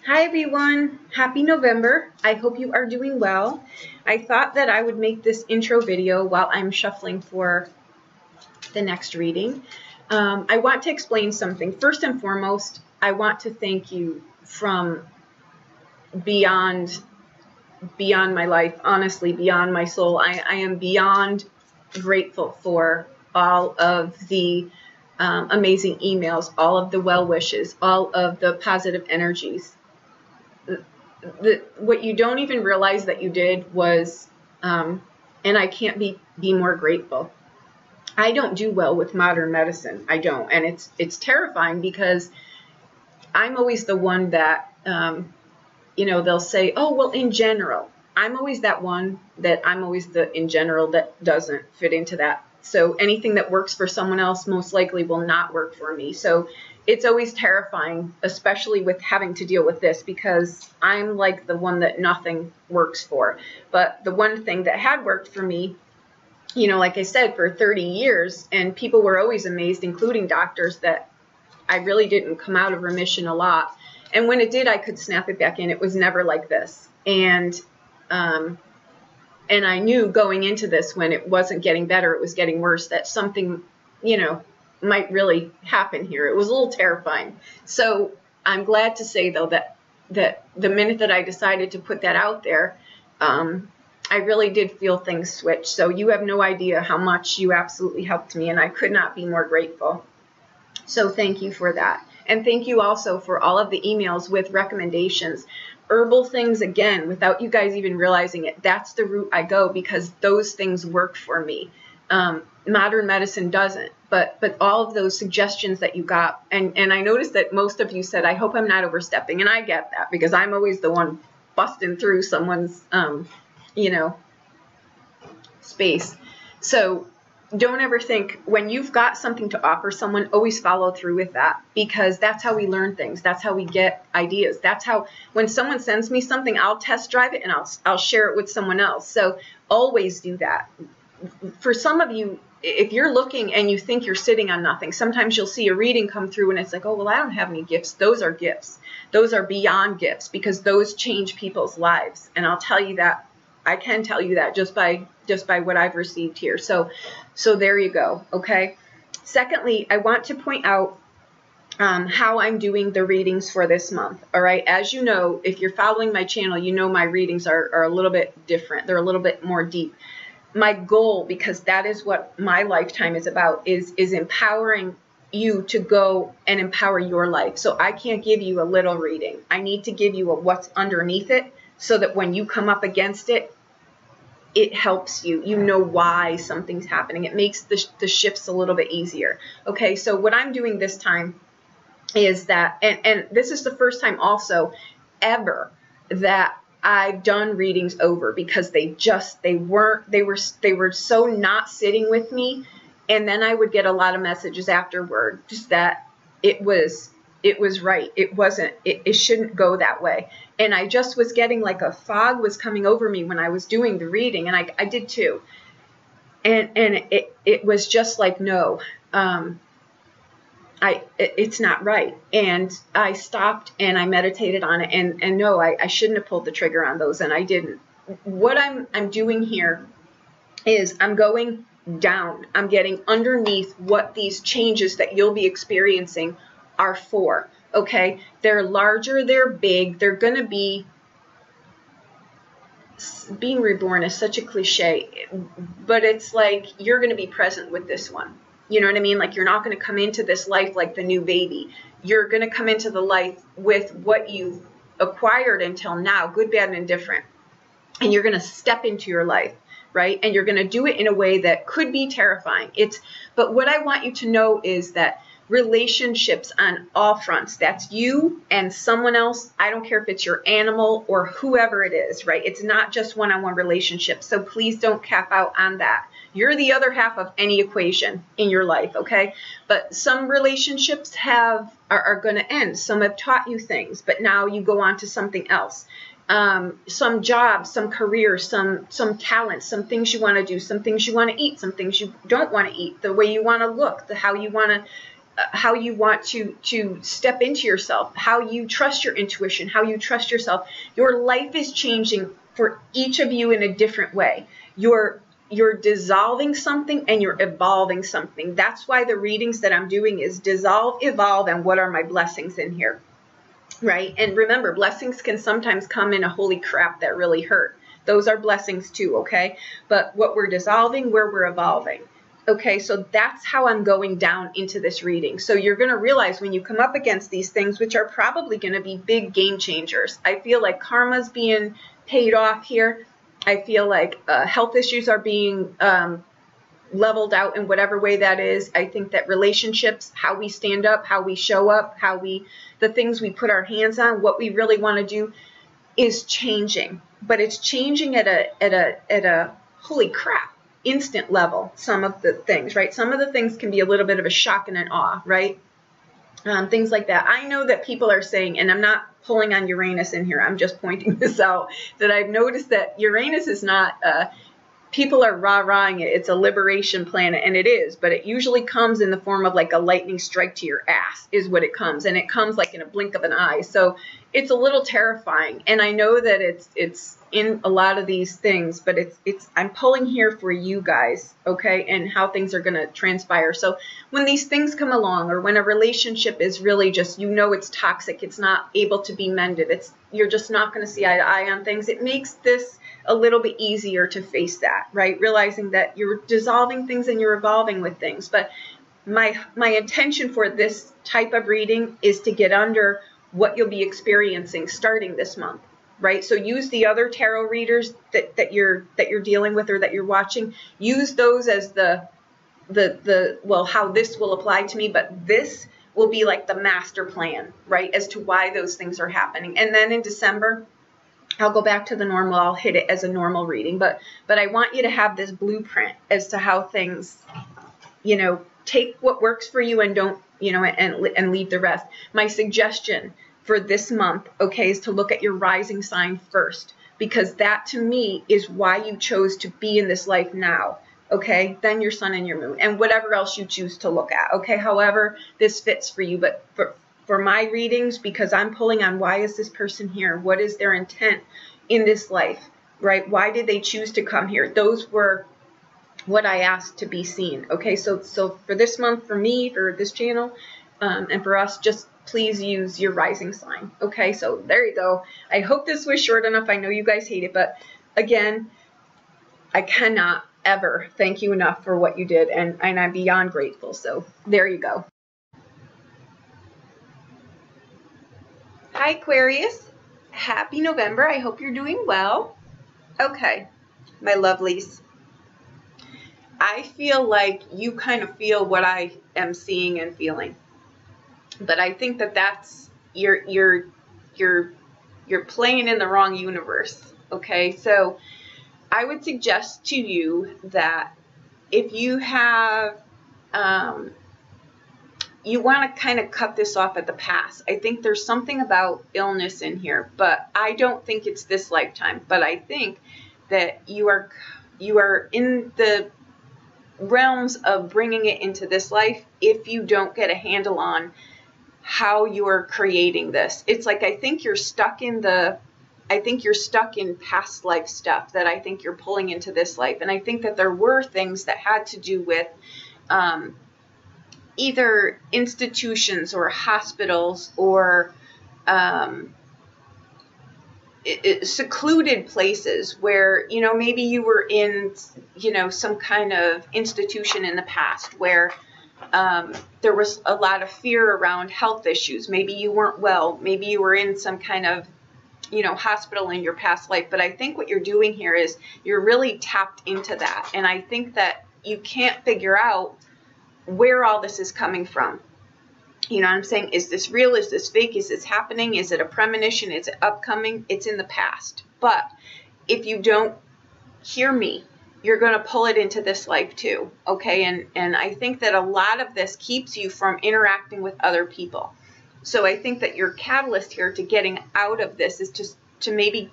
Hi everyone, happy November. I hope you are doing well. I thought that I would make this intro video while I'm shuffling for the next reading. I want to explain something. First and foremost, I want to thank you from beyond my life, honestly, beyond my soul. I am beyond grateful for all of the amazing emails, all of the well wishes, all of the positive energies. What you don't even realize that you did was, and I can't be more grateful. I don't do well with modern medicine. I don't, and it's terrifying because I'm always the one that, they'll say, oh, well, in general. I'm always that one that I'm always the in general that doesn't fit into that. So anything that works for someone else most likely will not work for me. So it's always terrifying, especially with having to deal with this, because I'm like the one that nothing works for. But the one thing that had worked for me, like I said, for 30 years, and people were always amazed, including doctors, that I really didn't come out of remission a lot. And when it did, I could snap it back in. It was never like this. And I knew going into this, when it wasn't getting better, it was getting worse, that something, might really happen here. It was a little terrifying. So I'm glad to say, though, that the minute that I decided to put that out there, I really did feel things switch. So you have no idea how much you absolutely helped me, and I could not be more grateful. So thank you for that. And thank you also for all of the emails with recommendations. Herbal things, again, without you guys even realizing it, that's the route I go, because those things work for me. Modern medicine doesn't, but all of those suggestions that you got, and I noticed that most of you said, I hope I'm not overstepping, and I get that, because I'm always the one busting through someone's, space. So don't ever think, when you've got something to offer someone, always follow through with that, because that's how we learn things. That's how we get ideas. That's how, when someone sends me something, I'll test drive it and I'll share it with someone else. So always do that. For some of you, if you're looking and you think you're sitting on nothing, sometimes you'll see a reading come through and it's like, oh, well, I don't have any gifts. Those are gifts. Those are beyond gifts, because those change people's lives. And I'll tell you that. I can tell you that just by what I've received here. So there you go. Okay. Secondly, I want to point out how I'm doing the readings for this month. All right. As you know, if you're following my channel, you know my readings are a little bit different. They're a little bit more deep. My goal, because that is what my lifetime is about, is empowering you to go and empower your life. So I can't give you a little reading. I need to give you a what's underneath it, so that when you come up against it, it helps you. You know why something's happening. It makes the shifts a little bit easier. Okay, so what I'm doing this time is that, and this is the first time also ever that I've done readings over, because they were so not sitting with me. And then I would get a lot of messages afterward, just that it was right. It wasn't, it shouldn't go that way. And I just was getting like a fog was coming over me when I was doing the reading, and I did too. And it was just like, no, it's not right. And I stopped and I meditated on it, and no, I shouldn't have pulled the trigger on those, and I didn't. What I'm doing here is I'm going down. I'm getting underneath what these changes that you'll be experiencing are for. Okay, they're larger, they're big, they're going to be, being reborn is such a cliche, but it's like you're going to be present with this one. You know what I mean? Like, you're not going to come into this life like the new baby. You're going to come into the life with what you've acquired until now, good, bad, and indifferent. And you're going to step into your life, right? And you're going to do it in a way that could be terrifying. But what I want you to know is that relationships on all fronts, that's you and someone else. I don't care if it's your animal or whoever it is, right? It's not just one-on-one relationships. So please don't cap out on that. You're the other half of any equation in your life, okay? But some relationships are going to end. Some have taught you things, but now you go on to something else. Some jobs, some careers, some talents, some things you want to do, some things you want to eat, some things you don't want to eat, the way you want to look, how you want to how you want to step into yourself, how you trust your intuition, how you trust yourself. Your life is changing for each of you in a different way. You're dissolving something and you're evolving something. That's why the readings that I'm doing is dissolve, evolve, and what are my blessings in here, right? And remember, blessings can sometimes come in a holy crap that really hurt. Those are blessings too, okay? But what we're dissolving, where we're evolving. Okay, so that's how I'm going down into this reading. So you're going to realize when you come up against these things, which are probably going to be big game changers. I feel like karma's being paid off here. I feel like health issues are being leveled out in whatever way that is. I think that relationships, how we stand up, how we show up, the things we put our hands on, what we really want to do is changing. But it's changing at a holy crap instant level. Some of the things, right? Some of the things can be a little bit of a shock and an awe, right? Things like that. I know that people are saying, and I'm not pulling on Uranus in here, I'm just pointing this out, that I've noticed that Uranus is not, people are rah-rahing it. It's a liberation planet, and it is, but it usually comes in the form of like a lightning strike to your ass is what it comes, and it comes like in a blink of an eye. So it's a little terrifying, and I know that it's in a lot of these things, but I'm pulling here for you guys, okay, and how things are going to transpire. So when these things come along, or when a relationship is really just, it's toxic, it's not able to be mended, you're just not going to see eye to eye on things, it makes this a little bit easier to face that, right? Realizing that you're dissolving things and you're evolving with things. But my intention for this type of reading is to get under what you'll be experiencing starting this month, right? So use the other tarot readers that you're dealing with or that you're watching. Use those as well, how this will apply to me, but this will be like the master plan, right? As to why those things are happening. And then in December, I'll go back to the normal. I'll hit it as a normal reading, but I want you to have this blueprint as to how things, take what works for you and don't, and leave the rest. My suggestion for this month, okay, is to look at your rising sign first, because that to me is why you chose to be in this life now. Okay, then your sun and your moon and whatever else you choose to look at. Okay, however this fits for you, but for my readings, because I'm pulling on why is this person here? What is their intent in this life, right? Why did they choose to come here? Those were what I asked to be seen. Okay, so for this month, for me, for this channel, and for us, just please use your rising sign. Okay, so there you go. I hope this was short enough. I know you guys hate it, but again, I cannot ever thank you enough for what you did, and I'm beyond grateful. So there you go. Hi, Aquarius. Happy November. I hope you're doing well. Okay, my lovelies. I feel like you kind of feel what I am seeing and feeling, but I think that that's you're playing in the wrong universe. Okay, so I would suggest to you that if you have you want to kind of cut this off at the pass. I think there's something about illness in here, but I don't think it's this lifetime. But I think that you are in the realms of bringing it into this life if you don't get a handle on how you're creating this. It's like I think you're stuck in past life stuff that I think you're pulling into this life. And I think that there were things that had to do with either institutions or hospitals or secluded places where, maybe you were in, some kind of institution in the past where there was a lot of fear around health issues. Maybe you weren't well. Maybe you were in some kind of, hospital in your past life. But I think what you're doing here is you're really tapped into that. And I think that you can't figure out where all this is coming from. You know what I'm saying? Is this real? Is this fake? Is this happening? Is it a premonition? Is it upcoming? It's in the past. But if you don't hear me, you're going to pull it into this life too. Okay? And I think that a lot of this keeps you from interacting with other people. So I think that your catalyst here to getting out of this is just to maybe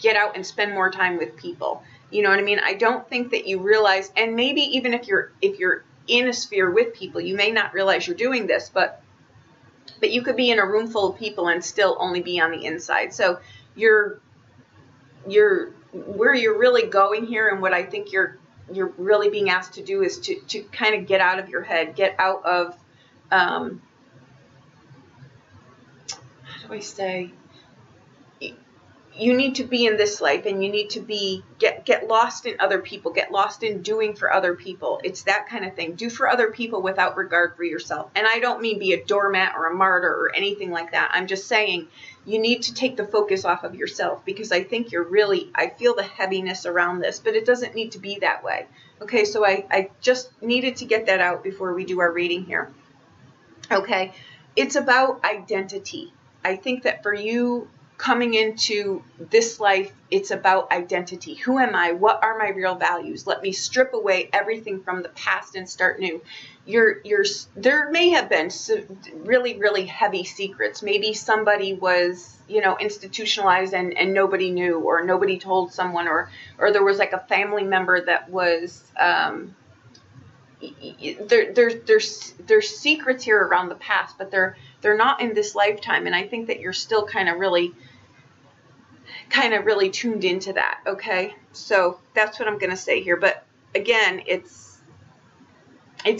get out and spend more time with people. You know what I mean? I don't think that you realize, and maybe even if you're in a sphere with people. You may not realize you're doing this, but you could be in a room full of people and still only be on the inside. So where you're really going here, and what I think you're really being asked to do is to kind of get out of your head, get out of, how do I say, you need to be in this life, and you need to get lost in other people, get lost in doing for other people. It's that kind of thing. Do for other people without regard for yourself. And I don't mean be a doormat or a martyr or anything like that. I'm just saying you need to take the focus off of yourself, because I think I feel the heaviness around this, but it doesn't need to be that way. Okay, so I just needed to get that out before we do our reading here. Okay, it's about identity. I think that for you, coming into this life, it's about identity. Who am I? What are my real values? Let me strip away everything from the past and start new. There may have been really, really heavy secrets. Maybe somebody was, institutionalized and nobody knew, or nobody told someone, or there was like a family member that was, there's secrets here around the past, but they're not in this lifetime. And I think that you're still kind of really tuned into that. Okay, so that's what I'm going to say here. But again, it's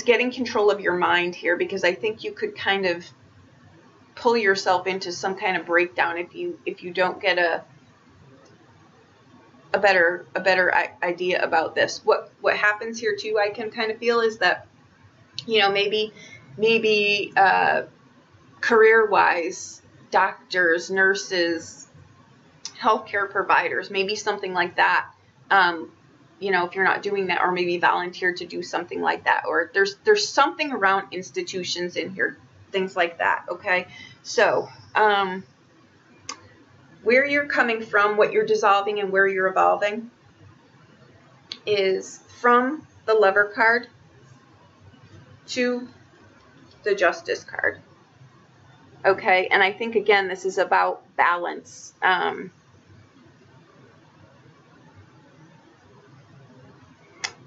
getting control of your mind here, because I think you could kind of pull yourself into some kind of breakdown if you don't get a better idea about this. What happens here too, I can kind of feel, is that maybe career-wise, doctors, nurses, healthcare providers, maybe something like that. If you're not doing that, or maybe volunteer to do something like that, or there's something around institutions in here, things like that. Okay, so where you're coming from, what you're dissolving, and where you're evolving is from the Lover card to the Justice card. Okay, and I think, again, this is about balance.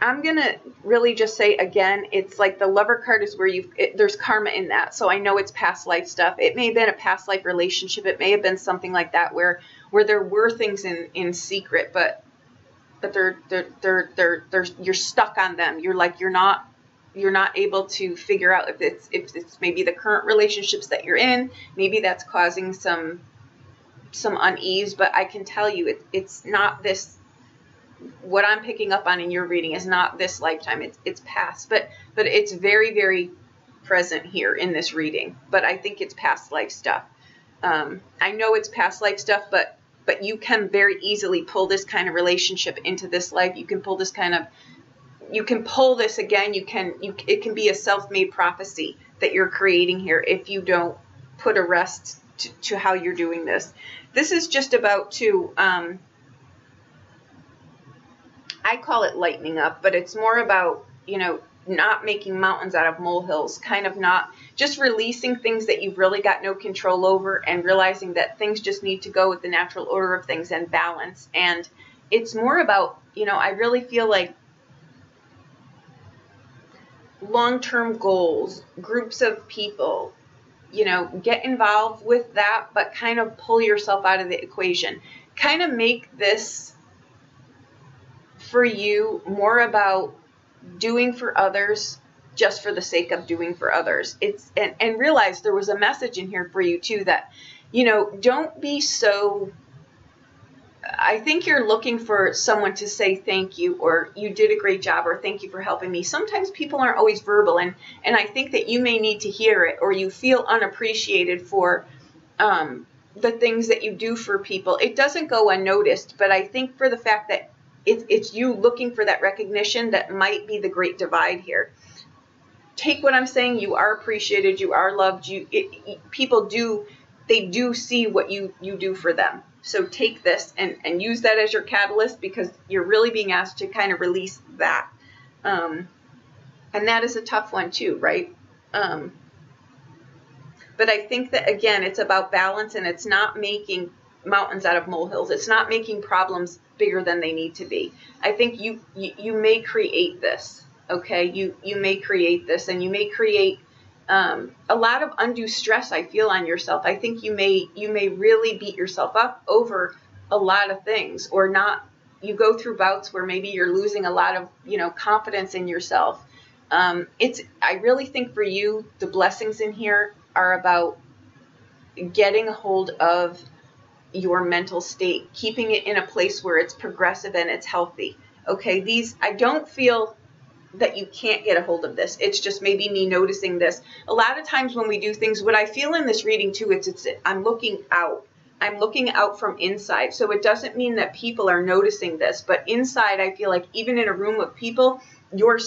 I'm going to really just say, again, it's like the Lover card is where there's karma in that. So I know it's past life stuff. It may have been a past life relationship. It may have been something like that where there were things in secret, but you're stuck on them. You're not able to figure out if it's maybe the current relationships that you're in. Maybe that's causing some unease, but I can tell you it's not this. What I'm picking up on in your reading is not this lifetime. It's past, but it's very, very present here in this reading. But I think it's past life stuff. I know it's past life stuff, but you can very easily pull this kind of relationship into this life. You can pull this again. It can be a self-made prophecy that you're creating here if you don't put a rest to how you're doing this. This is just about I call it lightening up, but it's more about, not making mountains out of molehills, kind of not just releasing things that you've really got no control over, and realizing that things just need to go with the natural order of things and balance. And it's more about, I really feel like long-term goals, groups of people, get involved with that, but kind of pull yourself out of the equation. Kind of make this for you more about doing for others just for the sake of doing for others. And realize there was a message in here for you too, that don't be so. I think you're looking for someone to say thank you, or you did a great job, or thank you for helping me. Sometimes people aren't always verbal, and I think that you may need to hear it, or you feel unappreciated for the things that you do for people. It doesn't go unnoticed, but I think for the fact that it's you looking for that recognition that might be the great divide here. Take what I'm saying. You are appreciated. You are loved. People do see what you do for them. So take this and use that as your catalyst, because you're really being asked to kind of release that. And that is a tough one too, right? But I think that, again, it's about balance, and it's not making mountains out of molehills. It's not making problems bigger than they need to be. I think you may create this, Okay, you may create this, and you may create a lot of undue stress, I feel, on yourself. I think you may really beat yourself up over a lot of things, or not. You go through bouts where maybe you're losing a lot of, confidence in yourself. I really think for you, the blessings in here are about getting a hold of your mental state, keeping it in a place where it's progressive and it's healthy. Okay, I don't feel that you can't get a hold of this. It's just maybe me noticing this. A lot of times when we do things, what I feel in this reading too, I'm looking out. I'm looking out from inside. So it doesn't mean that people are noticing this, but inside I feel like even in a room of people, you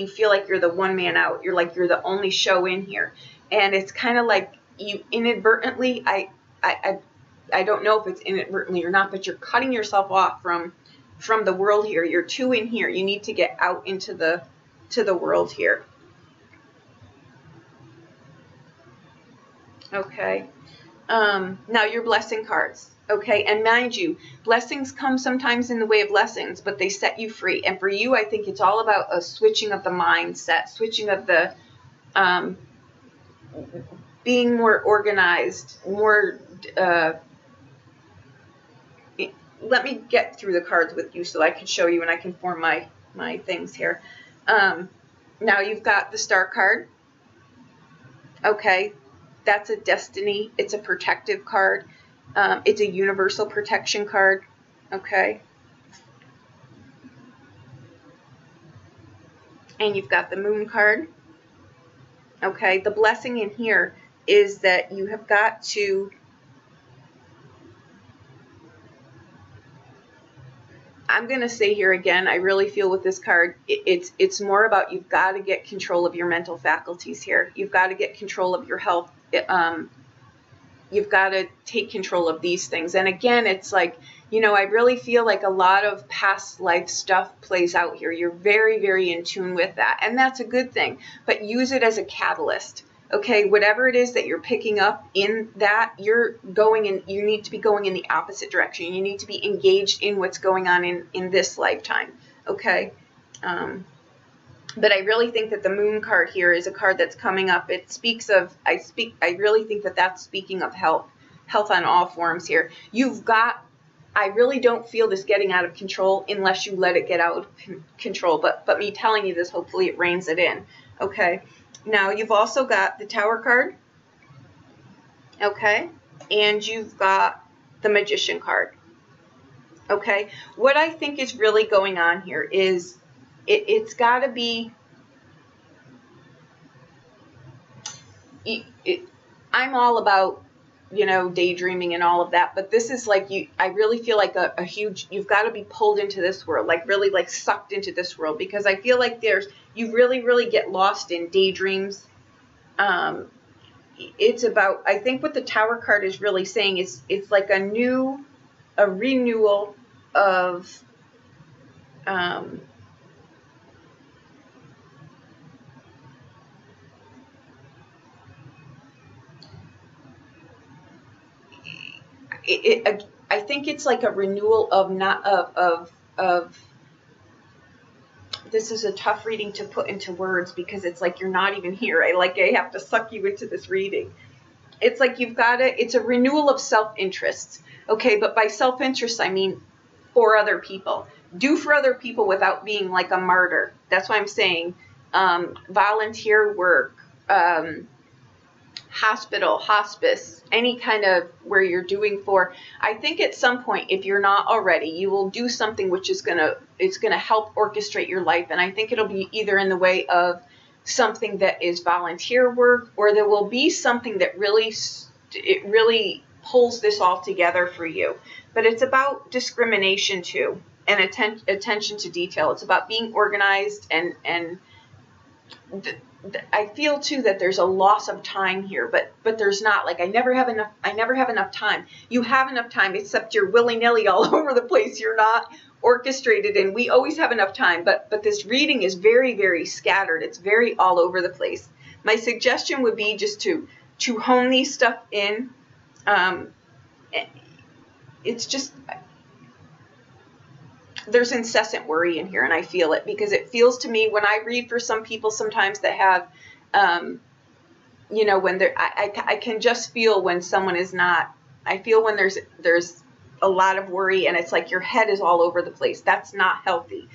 feel like you're the one man out. You're the only show in here. And it's kind of like you inadvertently, I don't know if it's inadvertently or not, but you're cutting yourself off from the world here. You're too in here. You need to get out into the world here. Okay. Now your blessing cards. Okay, and mind you, blessings come sometimes in the way of lessons, but they set you free. And for you, I think it's all about a switching of the mindset, switching of the being more organized, more. Let me get through the cards with you so I can show you and I can form my things here. Now you've got the Star card. Okay, that's a destiny. It's a protective card. It's a universal protection card. Okay. And you've got the Moon card. Okay, the blessing in here is that you have got to I'm going to say here again, I really feel with this card, it's more about you've got to get control of your mental faculties here. You've got to get control of your health. You've got to take control of these things. And again, it's like, I really feel like a lot of past life stuff plays out here. You're very, very in tune with that. And that's a good thing. But use it as a catalyst. Okay, whatever it is that you're picking up in that, you need to be going in the opposite direction. You need to be engaged in what's going on in this lifetime. Okay. But I really think that the Moon card here is a card that's coming up. It speaks of, I really think that that's speaking of health on all forms here. I really don't feel this getting out of control unless you let it get out of control. But me telling you this, hopefully it reins it in. Okay. Now you've also got the Tower card. Okay. And you've got the Magician card. Okay. What I think is really going on here is it's got to be, I'm all about, daydreaming and all of that, but this is like I really feel like a huge, you've got to be pulled into this world, like really like sucked into this world, because I feel like you really, really get lost in daydreams. It's about, I think what the Tower card is really saying is it's like a renewal of, I think it's like a renewal of this is a tough reading to put into words because it's like you're not even here. I have to suck you into this reading. It's like it's a renewal of self-interest. Okay, but by self-interest, I mean for other people. Do for other people without being like a martyr. That's why I'm saying volunteer work, hospital, hospice, any kind of where you're doing for. I think at some point, if you're not already, you will do something which is it's gonna help orchestrate your life. And I think it'll be either in the way of something that is volunteer work, or there will be something that really pulls this all together for you. But it's about discrimination too, and attention to detail. It's about being organized and I feel too that there's a loss of time here, but there's not. Like I never have enough time. You have enough time, except you're willy-nilly all over the place. You're not orchestrated, and we always have enough time, but this reading is very, very scattered. It's very all over the place. My suggestion would be just to hone these stuff in. It's just there's incessant worry in here, and I feel it, because it feels to me when I read for some people sometimes that have, you know, when they're, I can just feel when someone is not, I feel when there's a lot of worry and it's like your head is all over the place. That's not healthy.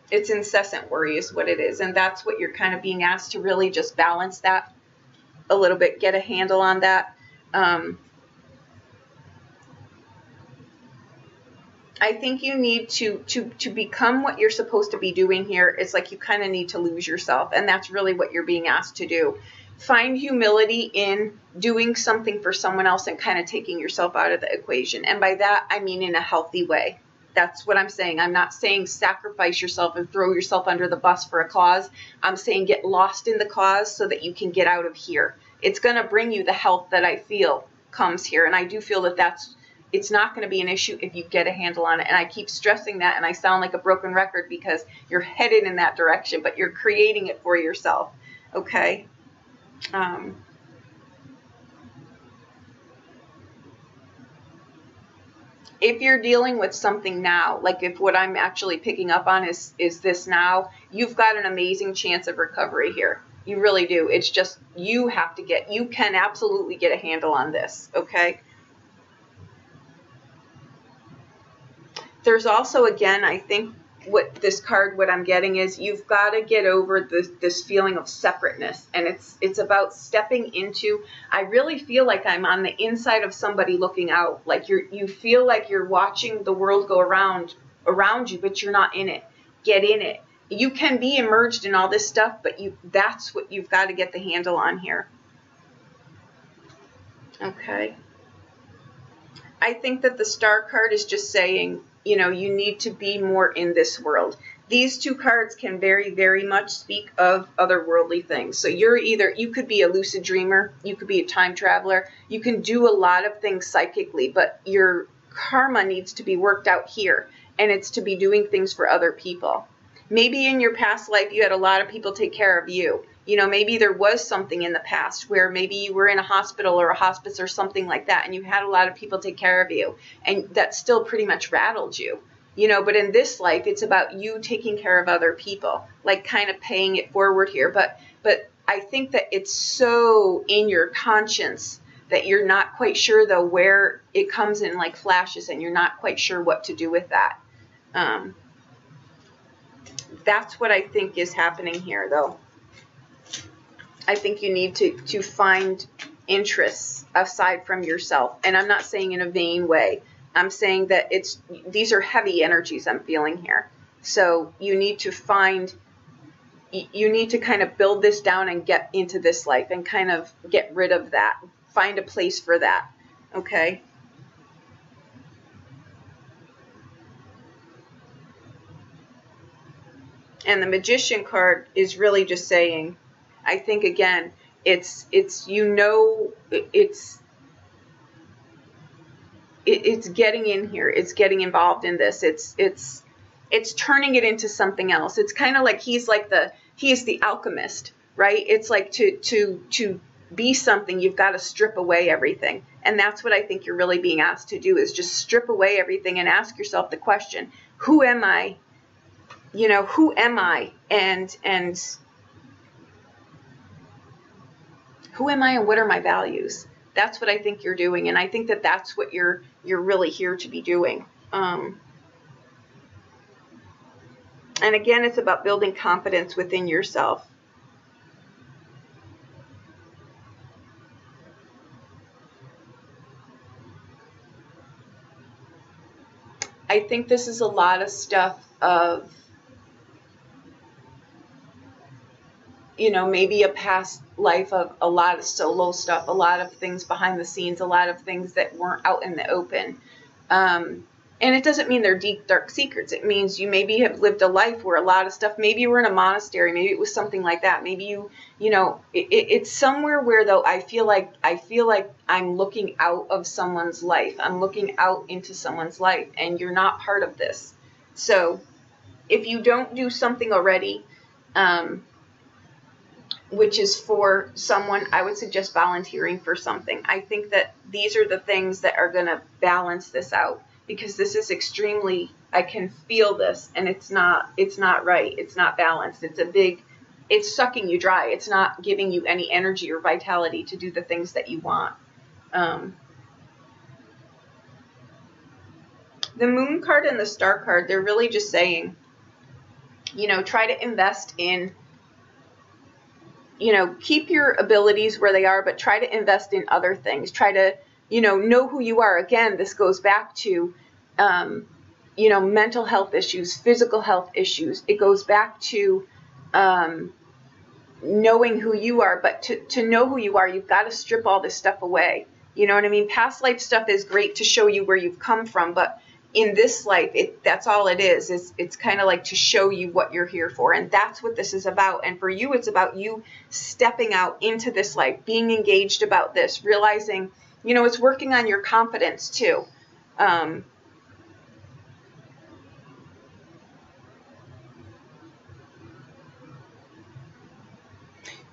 It's incessant worry is what it is. And that's what you're kind of being asked to really just balance that a little bit, get a handle on that. I think you need to become what you're supposed to be doing here. It's like you kind of need to lose yourself. And that's really what you're being asked to do. Find humility in doing something for someone else and kind of taking yourself out of the equation. And by that, I mean in a healthy way. That's what I'm saying. I'm not saying sacrifice yourself and throw yourself under the bus for a cause. I'm saying get lost in the cause so that you can get out of here. It's going to bring you the health that I feel comes here. And I do feel that it's not going to be an issue if you get a handle on it. And I keep stressing that, and I sound like a broken record because you're headed in that direction, but you're creating it for yourself. Okay? If you're dealing with something now, like if what I'm actually picking up on is this now, you've got an amazing chance of recovery here. You really do. It's just you can absolutely get a handle on this. Okay? There's also, again, I think what this card, what I'm getting is you've got to get over this feeling of separateness. And it's about stepping into, I really feel like I'm on the inside of somebody looking out. Like you feel like you're watching the world go around you, but you're not in it. Get in it. You can be immersed in all this stuff, but that's what you've got to get the handle on here. Okay. I think that the Star card is just saying, you know, you need to be more in this world. These two cards can very, very much speak of otherworldly things. So you could be a lucid dreamer, you could be a time traveler, you can do a lot of things psychically, but your karma needs to be worked out here, and it's to be doing things for other people. Maybe in your past life you had a lot of people take care of you. You know, maybe there was something in the past where maybe you were in a hospital or a hospice or something like that, and you had a lot of people take care of you, and that still pretty much rattled you. You know, but in this life, it's about you taking care of other people, like kind of paying it forward here. But I think that it's so in your conscience that you're not quite sure, though, where it comes in like flashes, and you're not quite sure what to do with that. That's what I think is happening here, though. I think you need to find interests aside from yourself. And I'm not saying in a vain way. I'm saying that these are heavy energies I'm feeling here. So you need to kind of build this down and get into this life and kind of get rid of that. Find a place for that. Okay? And the Magician card is really just saying, I think again, it's getting in here. It's getting involved in this. It's turning it into something else. It's kind of like he is the alchemist, right? It's like to be something, you've got to strip away everything. And that's what I think you're really being asked to do, is just strip away everything and ask yourself the question, who am I? You know, who am I? And who am I and what are my values? That's what I think you're doing, and I think that that's what you're really here to be doing. And again, it's about building confidence within yourself. I think this is a lot of stuff of, you know, maybe a past life of a lot of solo stuff, a lot of things behind the scenes, a lot of things that weren't out in the open. And it doesn't mean they're deep, dark secrets. It means you maybe have lived a life where a lot of stuff, maybe you were in a monastery, maybe it was something like that. Maybe you know, it's somewhere where, though, I feel like I'm looking out of someone's life. I'm looking out into someone's life, and you're not part of this. So if you don't do something already, which is for someone, I would suggest volunteering for something. I think that these are the things that are going to balance this out, because this is extremely I can feel this, and it's not right. It's not balanced. It's sucking you dry. It's not giving you any energy or vitality to do the things that you want. The Moon card and the Star card, they're really just saying, you know, try to invest in, you know, keep your abilities where they are, but try to invest in other things. Try to, you know who you are. Again, this goes back to, you know, mental health issues, physical health issues. It goes back to knowing who you are. But to know who you are, you've got to strip all this stuff away. You know what I mean? Past life stuff is great to show you where you've come from, but in this life, that's all it is. It's kind of like to show you what you're here for. And that's what this is about. And for you, it's about you stepping out into this life, being engaged about this, realizing, you know, it's working on your confidence too.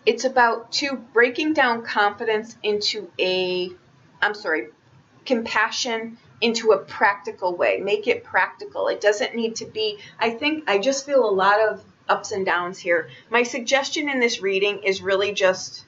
It's about breaking down confidence into compassion into a practical way. Make it practical. It doesn't need to be, I just feel a lot of ups and downs here. My suggestion in this reading is really just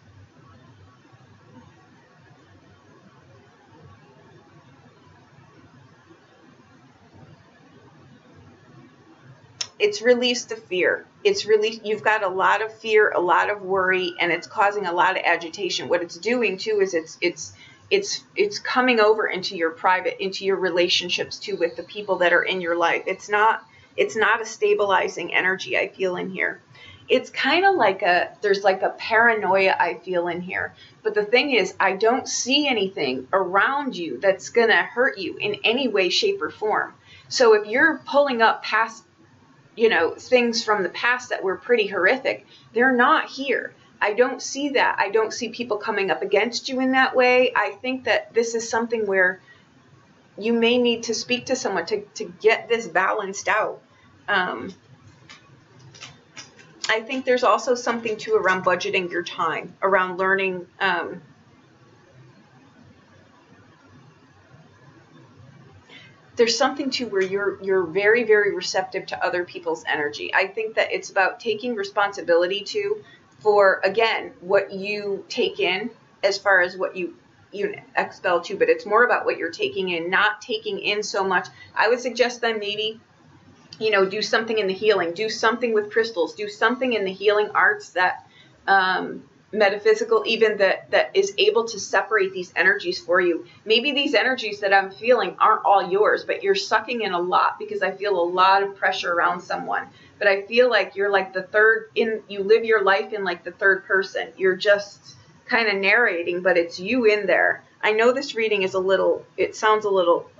it's release the fear. You've got a lot of fear, a lot of worry, and it's causing a lot of agitation. What it's doing too is it's coming over into your into your relationships too, with the people that are in your life. It's not a stabilizing energy I feel in here. It's kind of like there's like a paranoia I feel in here. But the thing is, I don't see anything around you that's going to hurt you in any way, shape, or form. So if you're pulling up past, you know, things from the past that were pretty horrific, they're not here. I don't see that. I don't see people coming up against you in that way. I think that this is something where you may need to speak to someone to get this balanced out. I think there's also something too around budgeting your time, around learning. There's something too where you're very, very receptive to other people's energy. I think that it's about taking responsibility too for, again, what you take in as far as what you expel too, but it's more about what you're taking in, not taking in so much. I would suggest then maybe, you know, do something in the healing, do something with crystals, do something in the healing arts that metaphysical, even that is able to separate these energies for you. Maybe these energies that I'm feeling aren't all yours, but you're sucking in a lot, because I feel a lot of pressure around someone. But I feel like you're like you live your life in like the third person. You're just kind of narrating, but it's you in there. I know this reading is it sounds a little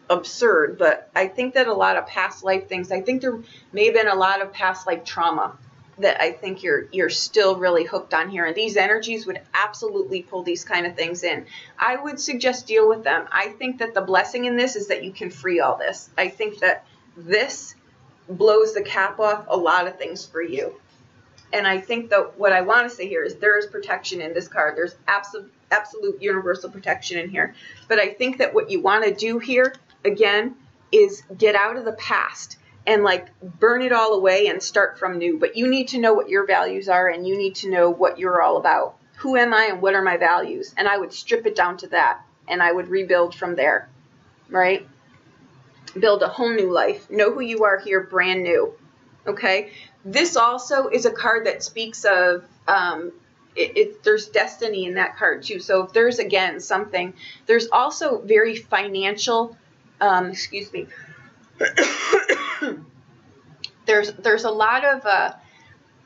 absurd, but I think that a lot of past life things, I think there may have been a lot of past life trauma that I think you're still really hooked on here. And these energies would absolutely pull these kind of things in. I would suggest deal with them. I think that the blessing in this is that you can free all this. I think that this blows the cap off a lot of things for you. And I think that what I want to say here is there is protection in this card. There's absolute universal protection in here. But I think that what you want to do here, again, is get out of the past and like burn it all away and start from new. But you need to know what your values are, and you need to know what you're all about. Who am I and what are my values? And I would strip it down to that, and I would rebuild from there, right? Build a whole new life. Know who you are here, brand new. Okay? This also is a card that speaks of, there's destiny in that card too. So if there's, again, something, there's also very financial, excuse me, there's a lot of,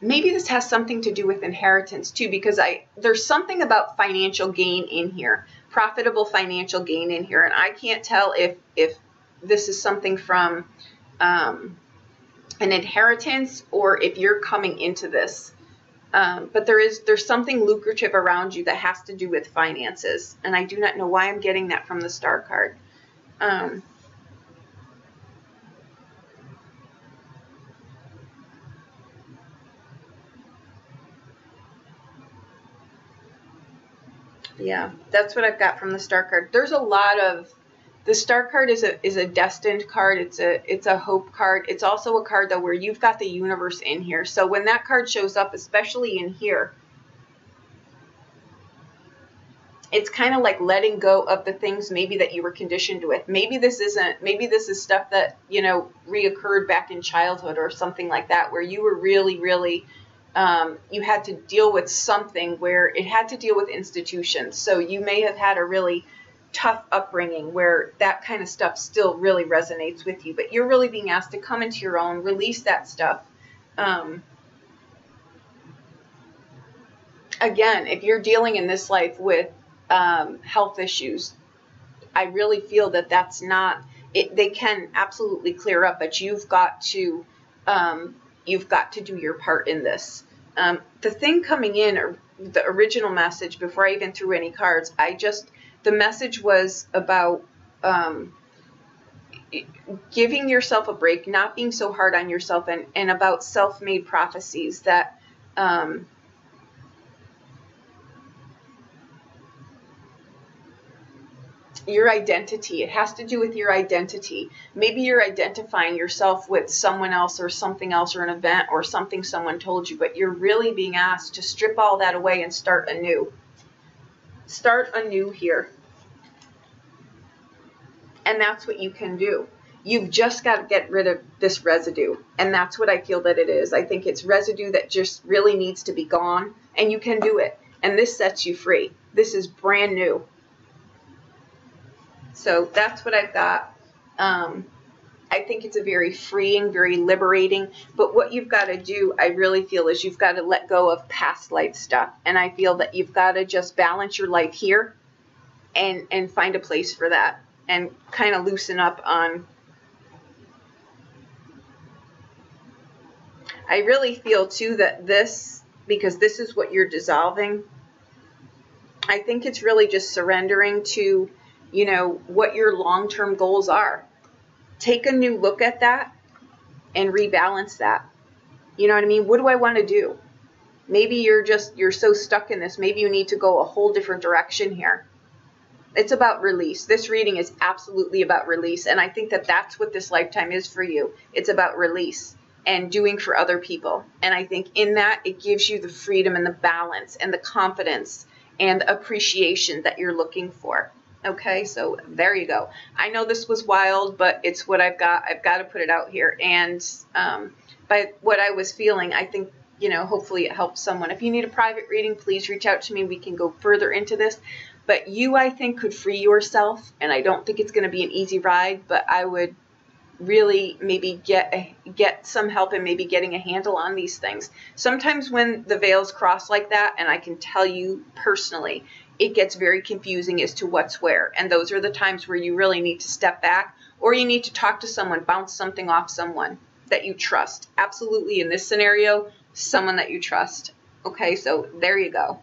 maybe this has something to do with inheritance too, because there's something about financial gain in here, profitable financial gain in here. And I can't tell if this is something from, an inheritance, or if you're coming into this. But there's something lucrative around you that has to do with finances. And I do not know why I'm getting that from the Star card. Yeah, that's what I've got from the Star card. There's a lot of The Star card is a destined card. It's a hope card. It's also a card though where you've got the universe in here. So when that card shows up, especially in here, it's kind of like letting go of the things maybe that you were conditioned with. Maybe this is stuff that, you know, reoccurred back in childhood or something like that, where you were really, really, you had to deal with something where it had to deal with institutions. So you may have had a really tough upbringing where that kind of stuff still really resonates with you, but you're really being asked to come into your own, release that stuff. Again, if you're dealing in this life with health issues, I really feel that that's not it. They can absolutely clear up, but you've got to do your part in this. The thing coming in, or the original message before I even threw any cards, the message was about giving yourself a break, not being so hard on yourself, and about self-made prophecies that your identity. It has to do with your identity. Maybe you're identifying yourself with someone else or something else or an event or something someone told you, but you're really being asked to strip all that away and start anew. Start anew here. And that's what you can do. You've just got to get rid of this residue. And that's what I feel that it is. I think it's residue that just really needs to be gone. And you can do it. And this sets you free. This is brand new. So that's what I've got. I think it's a very freeing, very liberating. But what you've got to do, I really feel, is you've got to let go of past life stuff. And I feel that you've got to just balance your life here and find a place for that. And kind of loosen up on. I really feel too that this, because this is what you're dissolving, I think it's really just surrendering to, you know, what your long-term goals are. Take a new look at that and rebalance that. You know what I mean? What do I want to do? Maybe you're so stuck in this. Maybe you need to go a whole different direction here. It's about release. This reading is absolutely about release. And I think that that's what this lifetime is for you. It's about release and doing for other people. And I think in that, it gives you the freedom and the balance and the confidence and appreciation that you're looking for. Okay, so there you go. I know this was wild, but it's what I've got. I've got to put it out here. And by what I was feeling, I think, you know, hopefully it helps someone. If you need a private reading, please reach out to me. We can go further into this. But you, I think, could free yourself, and I don't think it's going to be an easy ride, but I would really maybe get some help in maybe getting a handle on these things. Sometimes when the veils cross like that, and I can tell you personally, it gets very confusing as to what's where, and those are the times where you really need to step back, or you need to talk to someone, bounce something off someone that you trust. Absolutely, in this scenario, someone that you trust. Okay, so there you go.